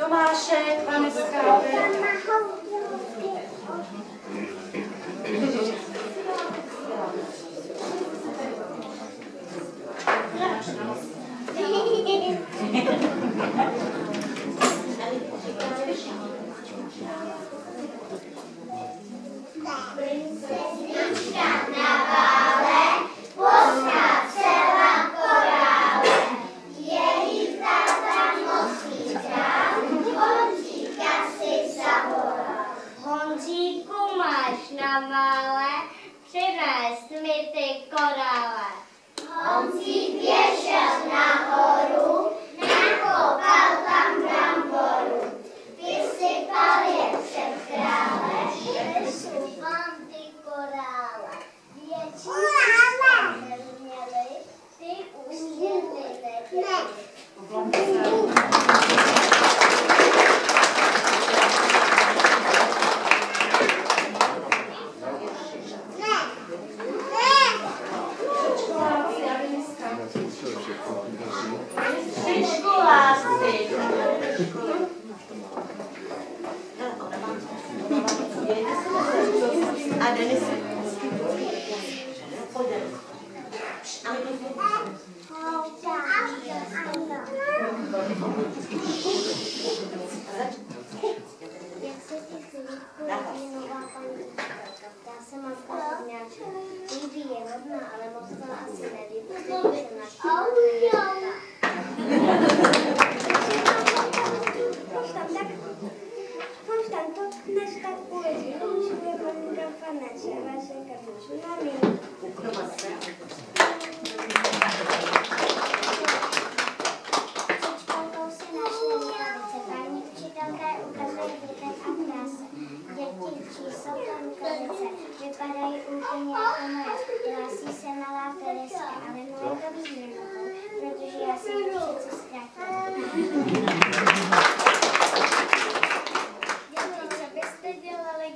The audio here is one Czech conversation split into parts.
Tomášek, Vaneska. Honzíku, máš na mále, přinést mi ty korále. Honzík běžel nahoru, nakopal tam bramboru, vysypal je před krále, nesou vám ty korále. Větší neměli, ty už neměli. A Denis. Jak se ti Filipku líbí nová paní učitelka? Ptá se matka Hodňáčka. Líbí je hodná, ale moc to asi nelíbí. Když se navštívila Konštant, to dnes tak uvěří. Končuje maminka Faneče, Vašenka Dušu na mínku. Čečkou si našli mělice. Paní učitelka je ukazuje dětem a kráse. Děti číslo to ukazice. Vypadají úplně jako moje. Hlásí se malá Tereska, ale moje to být nemohou, protože já jsem přece ztratila.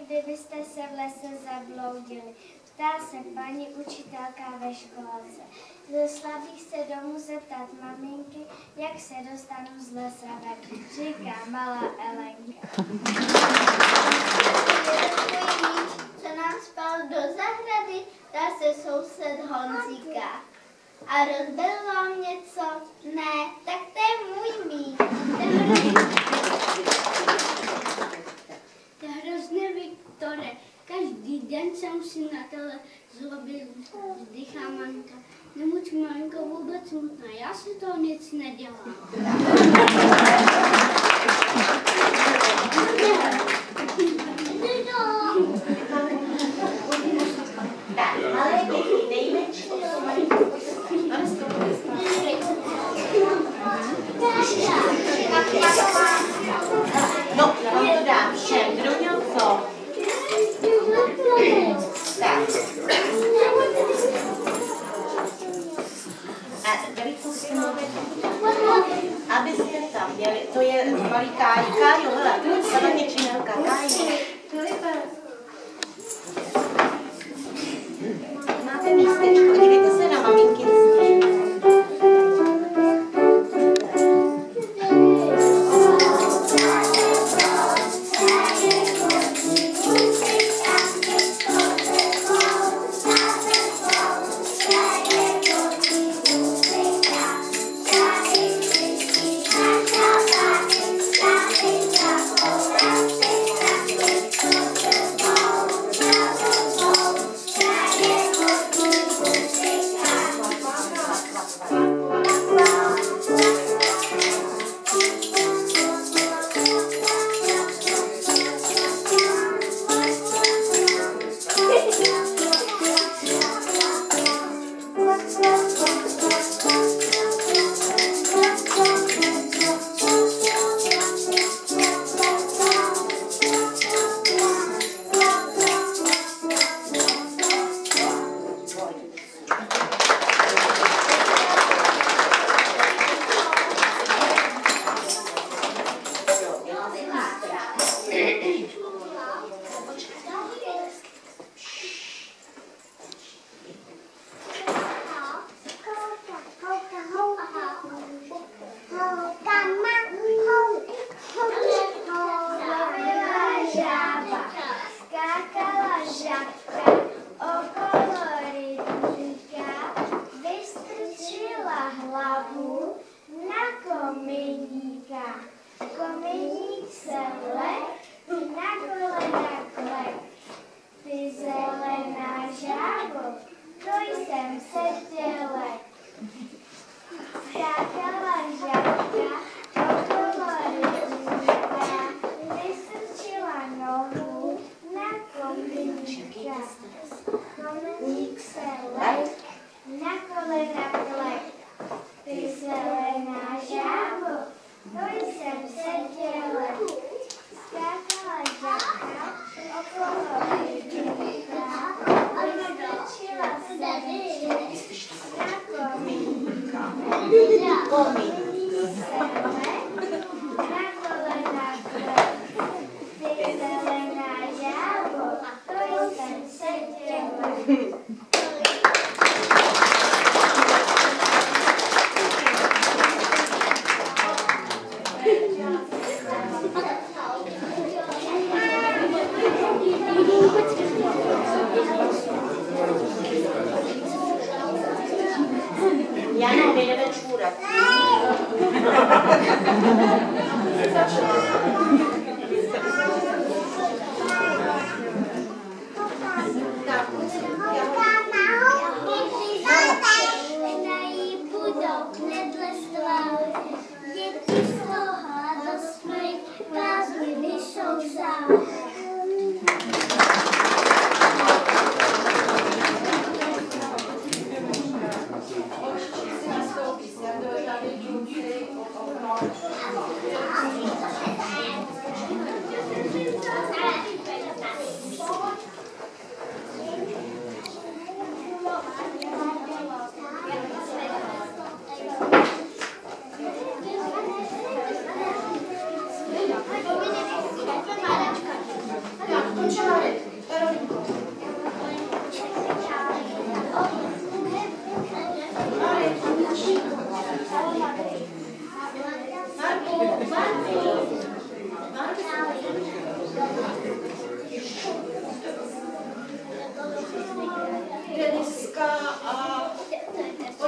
Kdybyste se v lese zabloudili, ptá se paní učitelka ve školce. Ze slabých se domů zeptat maminky, jak se dostanu z lesa ven, říká malá Elenka. Co nám spal do zahrady, ptá se soused Honzíka. A rozbil vám něco? Ne, tak to je můj míč. To je hrozně, Viktore. Každý den jsem si na tele zlobil, vzdychá mamka. Nemuď, maminko, vůbec smutná, já si toho nic nedělám. Ale nejmenší no, já vám to dám všem. Kdo měl co? Tak. A Davidku, si mluvit, abyste tam měli, to je malý Kájka, jo, hele, sama něčinelka, Kájka. Filipe. Máte místečko, dívejte se na maminky. Jano, my jdeme čůrat.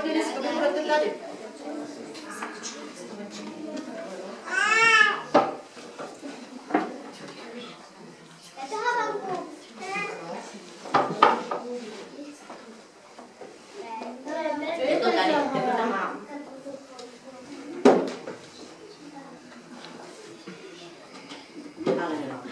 Deniska, vy budete tady. Je to tady, já to tam mám. Ale nemám.